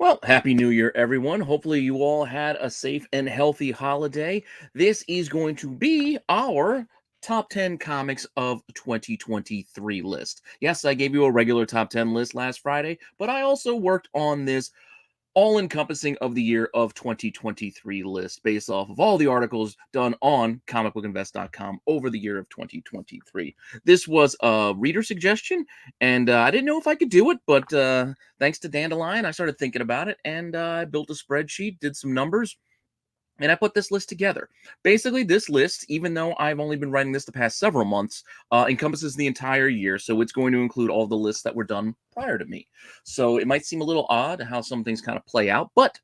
Well, Happy New Year, everyone. Hopefully, you all had a safe and healthy holiday. This is going to be our top 10 comics of 2023 list. Yes, I gave you a regular top 10 list last Friday, but I also worked on this all-encompassing of the year of 2023 list based off of all the articles done on comicbookinvest.com over the year of 2023. This was a reader suggestion, and I didn't know if I could do it, but thanks to Dandelion, I started thinking about it, and I built a spreadsheet, did some numbers, and I put this list together. Basically, this list, even though I've only been writing this the past several months, encompasses the entire year. So it's going to include all the lists that were done prior to me. So it might seem a little odd how some things kind of play out, but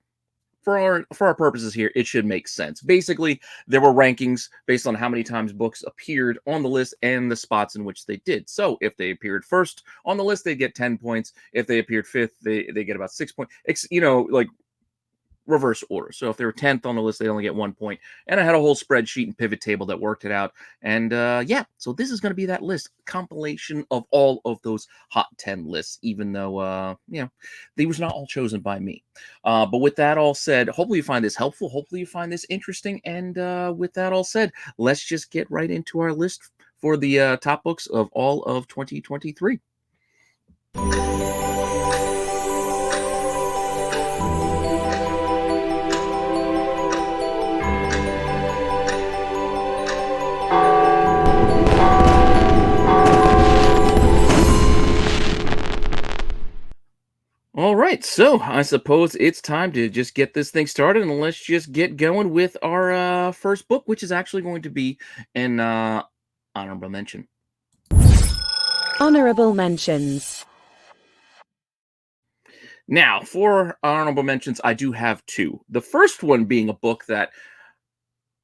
for our purposes here, it should make sense. Basically, there were rankings based on how many times books appeared on the list and the spots in which they did. So if they appeared first on the list, they get 10 points. If they appeared fifth, they get about 6 points. Like reverse order. So if they were 10th on the list, they only get 1 point. And I had a whole spreadsheet and pivot table that worked it out. And yeah, so this is going to be that list, compilation of all of those hot 10 lists, even though, they was not all chosen by me. But with that all said, hopefully you find this helpful. Hopefully you find this interesting. And with that all said, let's just get right into our list for the top books of all of 2023. All right, so I suppose it's time to just get this thing started, and let's just get going with our first book, which is actually going to be an honorable mention. Honorable mentions. Now, for honorable mentions, I do have two. The first one being a book that,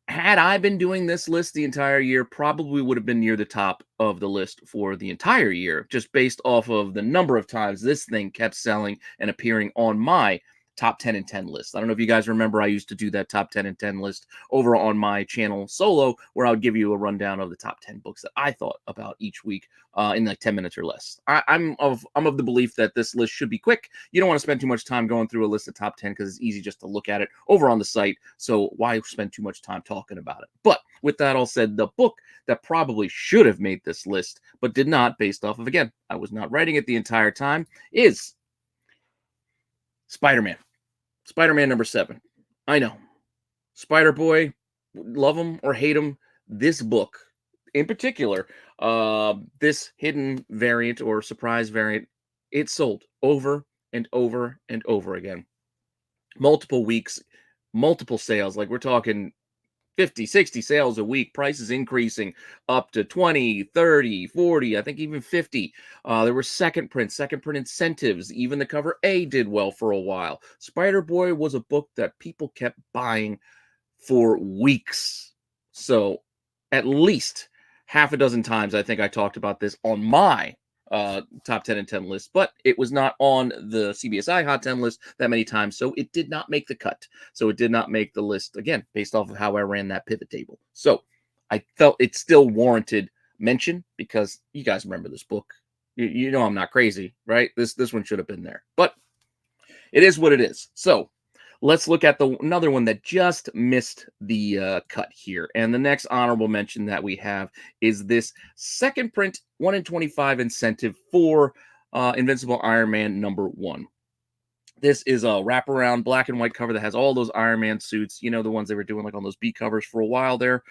had I been doing this list the entire year, probably would have been near the top of the list for the entire year, just based off of the number of times this thing kept selling and appearing on my top 10 and 10 list. I don't know if you guys remember, I used to do that top 10 and 10 list over on my channel solo, where I would give you a rundown of the top 10 books that I thought about each week in like 10 minutes or less. I'm of the belief that this list should be quick. You don't want to spend too much time going through a list of top 10 because it's easy just to look at it over on the site. So why spend too much time talking about it? But with that all said, the book that probably should have made this list, but did not, based off of, again, I was not writing it the entire time, is Spider-Man. Spider-Man number 7. I know. Spider-Boy, love him or hate him, this book in particular, this hidden variant or surprise variant, it sold over and over and over again. Multiple weeks, multiple sales. Like we're talking 50, 60 sales a week, prices increasing up to 20, 30, 40, I think even 50. There were second print incentives. Even the cover A did well for a while. Spider-Boy was a book that people kept buying for weeks. So at least half a dozen times, I think I talked about this on my top 10 and 10 list, but it was not on the CBSI Hot 10 list that many times, so it did not make the cut. So it did not make the list, again, based off of how I ran that pivot table. So I felt it still warranted mention because you guys remember this book. You know I'm not crazy, right? This one should have been there, but it is what it is. So let's look at another one that just missed the cut here. And the next honorable mention that we have is this second print 1 in 25 incentive for Invincible Iron Man number 1. This is a wraparound black and white cover that has all those Iron Man suits, you know, the ones they were doing like on those B covers for a while there.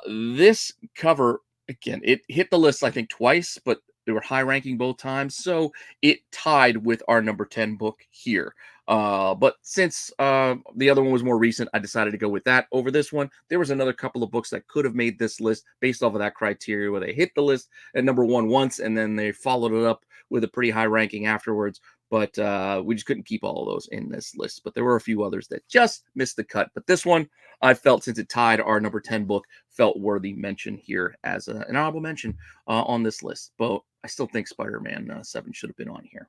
This cover, again, it hit the list, I think, twice, but they were high ranking both times. So it tied with our number 10 book here. But since the other one was more recent, I decided to go with that over this one. There was another couple of books that could have made this list based off of that criteria, where they hit the list at number 1 once, and then they followed it up with a pretty high ranking afterwards. But we just couldn't keep all of those in this list. But there were a few others that just missed the cut. But this one, I felt, since it tied our number 10 book, felt worthy mention here as an honorable mention on this list. But I still think Spider-Man 7 should have been on here.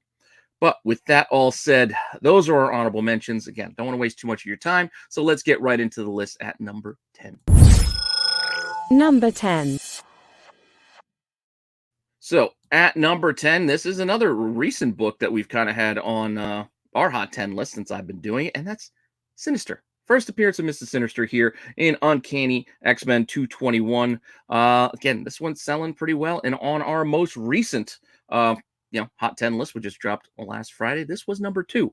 But with that all said, those are our honorable mentions. Again, don't want to waste too much of your time, so let's get right into the list at number 10. Number 10. So at number 10, this is another recent book that we've kind of had on our Hot 10 list since I've been doing it, and that's Sinister. First appearance of Mr. Sinister here in Uncanny X-Men 221. Again, this one's selling pretty well. And on our most recent Hot 10 list, which just dropped last Friday, this was number 2.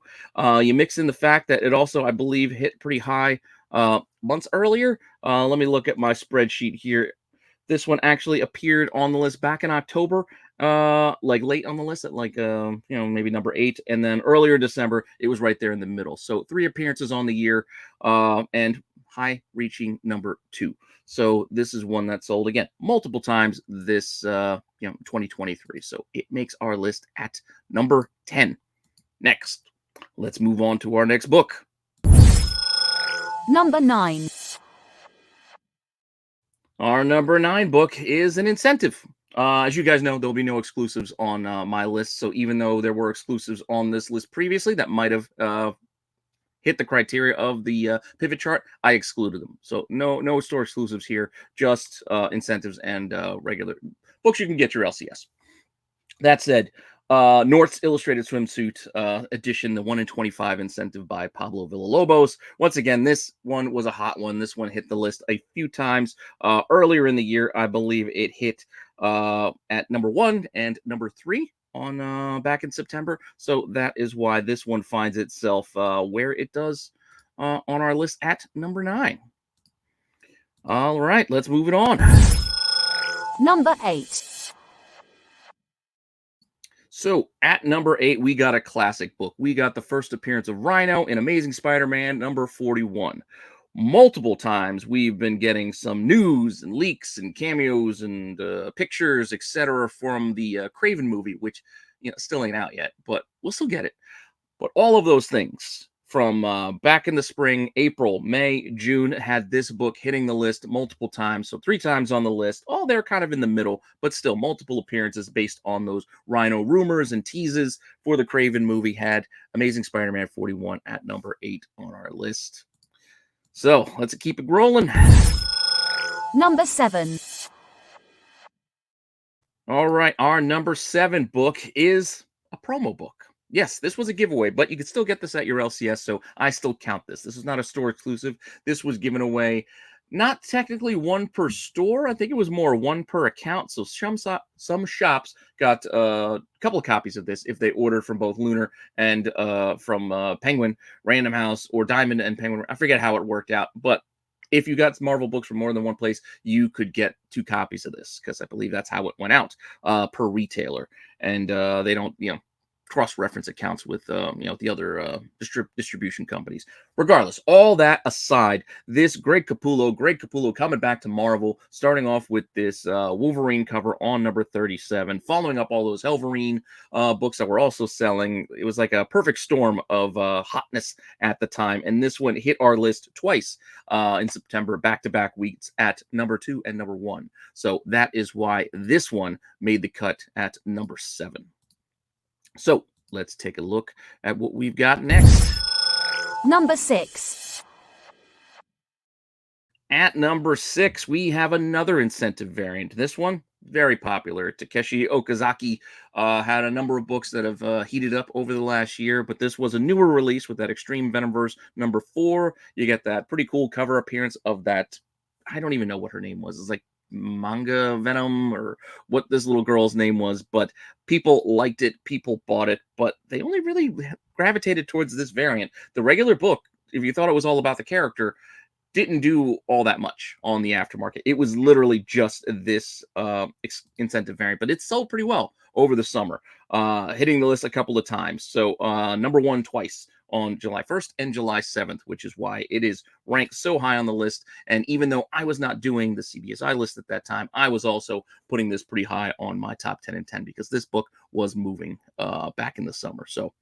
You mix in the fact that it also, I believe, hit pretty high months earlier. Let me look at my spreadsheet here. This one actually appeared on the list back in October, like late on the list at like maybe number 8, and then earlier December it was right there in the middle. So 3 appearances on the year, and high reaching number 2. So this is one that sold again multiple times this 2023. So it makes our list at number 10. Next, let's move on to our next book. Number 9. Our number 9 book is an incentive. As you guys know, there'll be no exclusives on my list. So even though there were exclusives on this list previously that might have hit the criteria of the pivot chart, I excluded them. So no store exclusives here, just incentives and regular books you can get your LCS. That said, North's Illustrated Swimsuit edition, the 1 in 25 incentive by Pablo Villalobos. Once again, this one was a hot one. This one hit the list a few times. Earlier in the year, I believe it hit at number 1 and number 3 on back in September. So that is why this one finds itself where it does on our list at number 9. All right, let's move it on. Number 8. So at number 8, we got a classic book. We got the first appearance of Rhino in Amazing Spider-Man number 41. Multiple times we've been getting some news and leaks and cameos and pictures, etc., from the Craven movie, which still ain't out yet, but we'll still get it. But all of those things from back in the spring, April, May, June, had this book hitting the list multiple times. So 3 times on the list. All they're kind of in the middle, but still multiple appearances based on those Rhino rumors and teases for the Craven movie. Had Amazing Spider-Man 41 at number 8 on our list. So let's keep it rolling. Number 7. All right, our number 7 book is a promo book. Yes, this was a giveaway, but you could still get this at your LCS, so I still count this. This is not a store exclusive. This was given away, not technically 1 per store. I think it was more 1 per account. So some shops got a couple of copies of this if they ordered from both Lunar and from Penguin, Random House, or Diamond and Penguin. I forget how it worked out, but if you got Marvel books from more than one place, you could get 2 copies of this, because I believe that's how it went out per retailer. And they don't, cross-reference accounts with the other distribution companies. Regardless, all that aside, this Greg Capullo coming back to Marvel, starting off with this Wolverine cover on number 37, following up all those Helverine books that were also selling. It was like a perfect storm of hotness at the time, and this one hit our list twice in September, back-to-back weeks at number 2 and number 1. So that is why this one made the cut at number 7. So let's take a look at what we've got next. Number 6. At number 6, we have another incentive variant. This one, very popular. Takeshi Okazaki had a number of books that have heated up over the last year, but this was a newer release with that Extreme Venomverse number 4. You get that pretty cool cover appearance of that. I don't even know what her name was. It's like Manga Venom or what this little girl's name was, but people liked it, people bought it, but they only really gravitated towards this variant. The regular book, if you thought it was all about the character, didn't do all that much on the aftermarket. It was literally just this incentive variant, but it sold pretty well over the summer, hitting the list a couple of times. So number 1 twice on July 1st and July 7th, which is why it is ranked so high on the list. And even though I was not doing the CBSI list at that time, I was also putting this pretty high on my top 10 and 10 because this book was moving back in the summer. So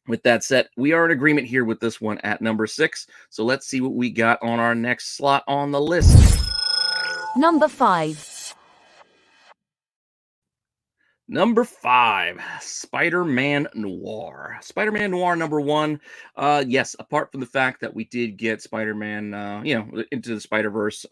with that said, we are in agreement here with this one at number 6. So let's see what we got on our next slot on the list. Number 5. Number 5, Spider-Man Noir. Spider-Man Noir number 1. Yes, apart from the fact that we did get Spider-Man, Into the Spider-Verse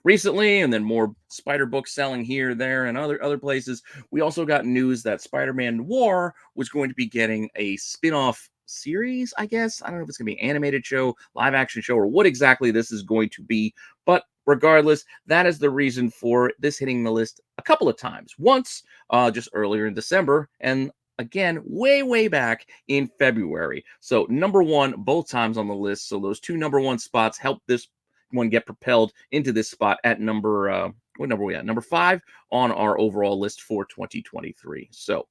recently, and then more Spider books selling here, there, and other places, we also got news that Spider-Man Noir was going to be getting a spin-off series, I guess. I don't know if it's going to be an animated show, live action show, or what exactly this is going to be. But regardless, that is the reason for this hitting the list a couple of times. Once just earlier in December, and again way back in February. So number one both times on the list. So those two number one spots help this one get propelled into this spot at number what number are we at? Number 5 on our overall list for 2023. So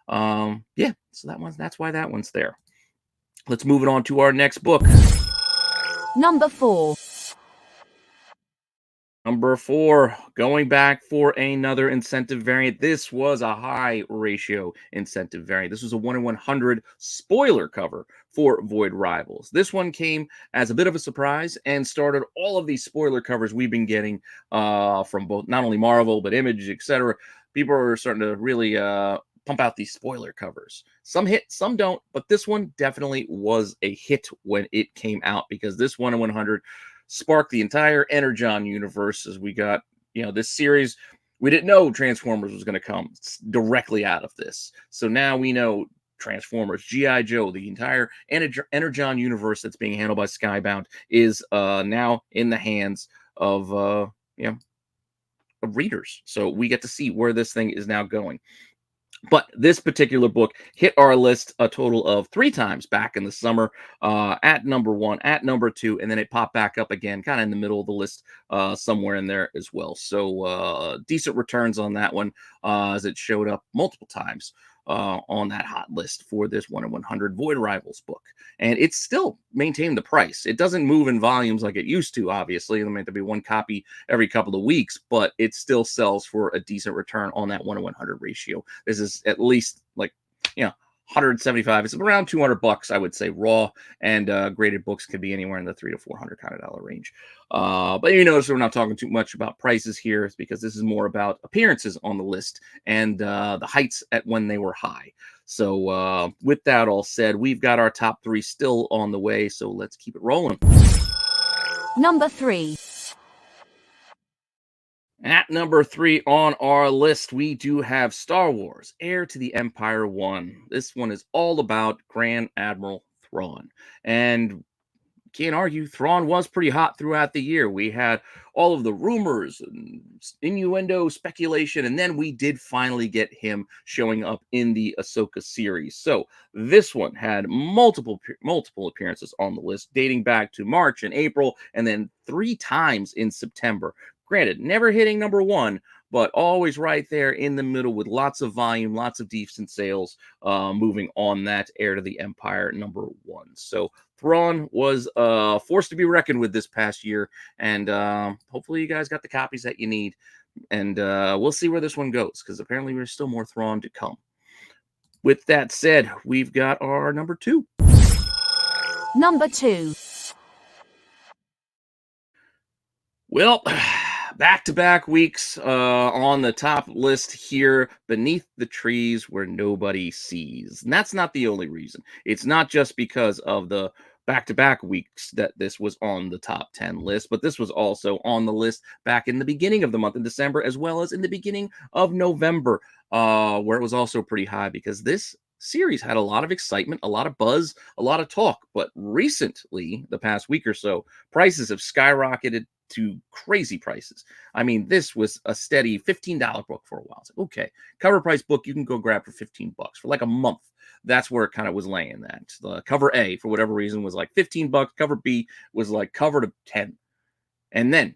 yeah, so that's why that one's there. Let's move it on to our next book. Number 4. Number 4, going back for another incentive variant. This was a high ratio incentive variant. This was a 1 in 100 spoiler cover for Void Rivals. This one came as a bit of a surprise and started all of these spoiler covers we've been getting from both not only Marvel but Image, etc. People are starting to really pump out these spoiler covers. Some hit, some don't, but this one definitely was a hit when it came out because this 1 in 100 sparked the entire Energon universe as we got, this series. We didn't know Transformers was going to come directly out of this. So now we know Transformers, G.I. Joe, the entire Energon universe that's being handled by Skybound is now in the hands of, of readers. So we get to see where this thing is now going. But this particular book hit our list a total of 3 times back in the summer, at number 1, at number 2, and then it popped back up again, kind of in the middle of the list, somewhere in there as well. So decent returns on that one, as it showed up multiple times on that hot list for this 1 in 100 Void Rivals book. And it's still maintained the price. It doesn't move in volumes like it used to, obviously. There might be one copy every couple of weeks, but it still sells for a decent return on that 1 in 100 ratio. This is at least 175. It's around $200, I would say, raw, and graded books could be anywhere in the $300 to $400 kind of dollar range. But you notice we're not talking too much about prices here. It's because this is more about appearances on the list and the heights at when they were high. So with that all said, we've got our top 3 still on the way. So let's keep it rolling. Number 3. At number 3 on our list, we do have Star Wars, Heir to the Empire 1. This one is all about Grand Admiral Thrawn. And can't argue, Thrawn was pretty hot throughout the year. We had all of the rumors, and innuendo, speculation, and then we did finally get him showing up in the Ahsoka series. So this one had multiple appearances on the list, dating back to March and April, and then 3 times in September. Granted, never hitting number 1, but always right there in the middle with lots of volume, lots of decent sales, moving on that Heir to the Empire number 1. So Thrawn was a force to be reckoned with this past year, and hopefully you guys got the copies that you need, and we'll see where this one goes, because apparently there's still more Thrawn to come. With that said, we've got our number 2. Number 2. Well, back-to-back weeks on the top list here, Beneath the Trees Where Nobody Sees. And that's not the only reason. It's not just because of the back-to-back weeks that this was on the top 10 list, but this was also on the list back in the beginning of the month in December, as well as in the beginning of November, where it was also pretty high, because this series had a lot of excitement, a lot of buzz, a lot of talk. But recently, the past week or so, prices have skyrocketed to crazy prices. I mean, this was a steady $15 book for a while. It's like, okay, cover price book you can go grab for $15 for like a month. That's where it kind of was laying that. The cover A, for whatever reason, was like $15. Cover B was like cover to 10. And then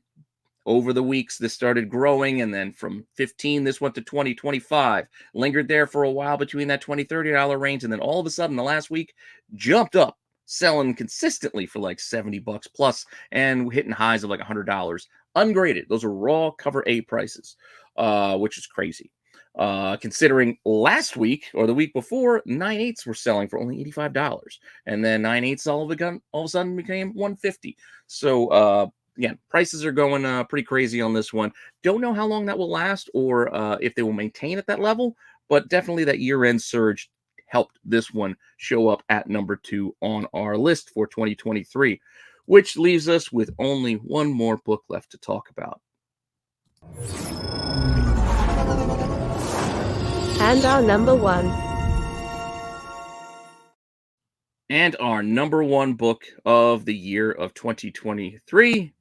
over the weeks, this started growing, and then from 15, this went to 20, 25, lingered there for a while between that $20, $30 range, and then all of a sudden, the last week, jumped up, selling consistently for like $70 plus, and hitting highs of like $100, ungraded. Those are raw cover A prices, which is crazy. Considering last week or the week before, 9/8s were selling for only $85, and then 9/8s all of a sudden became $150. So, yeah, prices are going pretty crazy on this one. Don't know how long that will last, or if they will maintain at that level, but definitely that year-end surge helped this one show up at number 2 on our list for 2023, which leaves us with only one more book left to talk about. And our number 1. And our number one book of the year of 2023.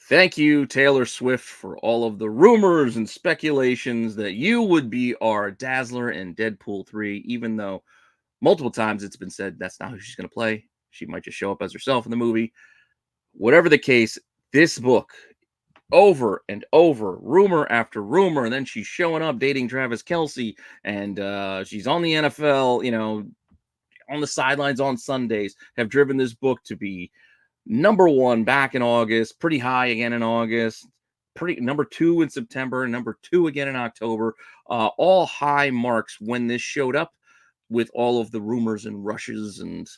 Thank you, Taylor Swift, for all of the rumors and speculations that you would be our Dazzler in Deadpool 3, even though multiple times it's been said that's not who she's going to play. She might just show up as herself in the movie. Whatever the case, this book, over and over, rumor after rumor, and then she's showing up dating Travis Kelce, and she's on the NFL, on the sidelines on Sundays, have driven this book to be number one back in August, pretty high again in August, pretty number two in September, number two again in October. All high marks when this showed up, with all of the rumors and rushes and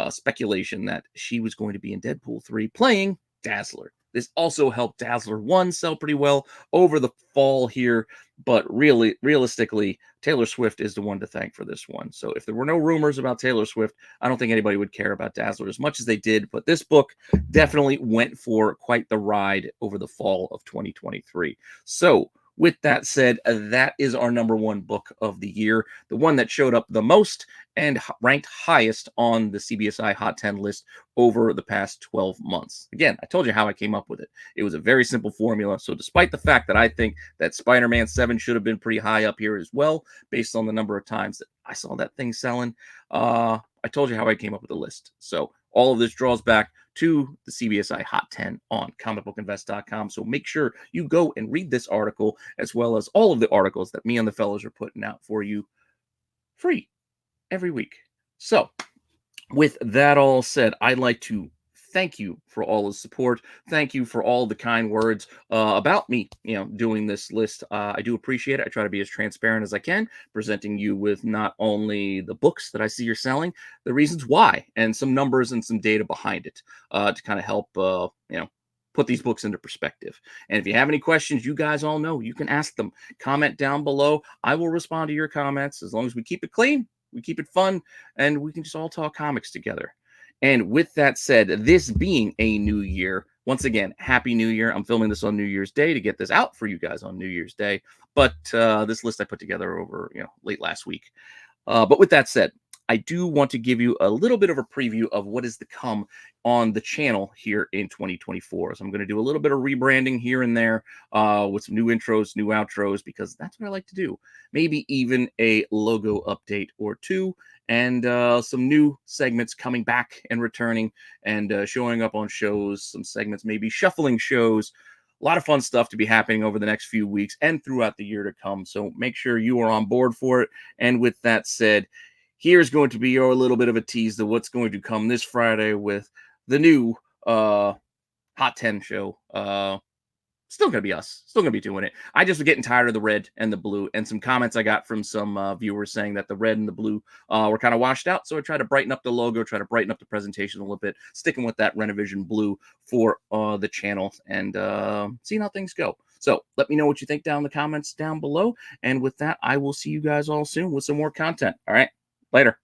speculation that she was going to be in Deadpool 3 playing Dazzler. This also helped Dazzler 1 sell pretty well over the fall here, but realistically, Taylor Swift is the one to thank for this one. So if there were no rumors about Taylor Swift, I don't think anybody would care about Dazzler as much as they did, but this book definitely went for quite the ride over the fall of 2023. So with that said, that is our number one book of the year, the one that showed up the most and ranked highest on the CBSI Hot 10 list over the past 12 months. Again, I told you how I came up with it. It was a very simple formula. So despite the fact that I think that Spider-Man 7 should have been pretty high up here as well, based on the number of times that I saw that thing selling, I told you how I came up with the list. So all of this draws back to the CBSI Hot 10 on comicbookinvest.com. So make sure you go and read this article, as well as all of the articles that me and the fellows are putting out for you free every week. So with that all said, I'd like to thank you for all the support. Thank you for all the kind words about me, doing this list. I do appreciate it. I try to be as transparent as I can, presenting you with not only the books that I see you're selling, the reasons why, and some numbers and some data behind it to kind of help, put these books into perspective. And if you have any questions, you guys all know you can ask them. Comment down below. I will respond to your comments as long as we keep it clean, we keep it fun, and we can just all talk comics together. And with that said, this being a new year, once again, Happy New Year. I'm filming this on New Year's Day to get this out for you guys on New Year's Day. But this list I put together over, late last week. But with that said, I do want to give you a little bit of a preview of what is to come on the channel here in 2024. So I'm going to do a little bit of rebranding here and there with some new intros, new outros, because that's what I like to do. Maybe even a logo update or two, and some new segments coming back and returning and showing up on shows, some segments, maybe shuffling shows. A lot of fun stuff to be happening over the next few weeks and throughout the year to come. So make sure you are on board for it. And with that said, here's going to be your little bit of a tease to what's going to come this Friday with the new Hot 10 show. Still going to be us. Still going to be doing it. I just was getting tired of the red and the blue, and some comments I got from some viewers saying that the red and the blue were kind of washed out. So I tried to brighten up the logo, try to brighten up the presentation a little bit, sticking with that Rennavision blue for the channel, and seeing how things go. So let me know what you think down in the comments down below. And with that, I will see you guys all soon with some more content. All right. Later.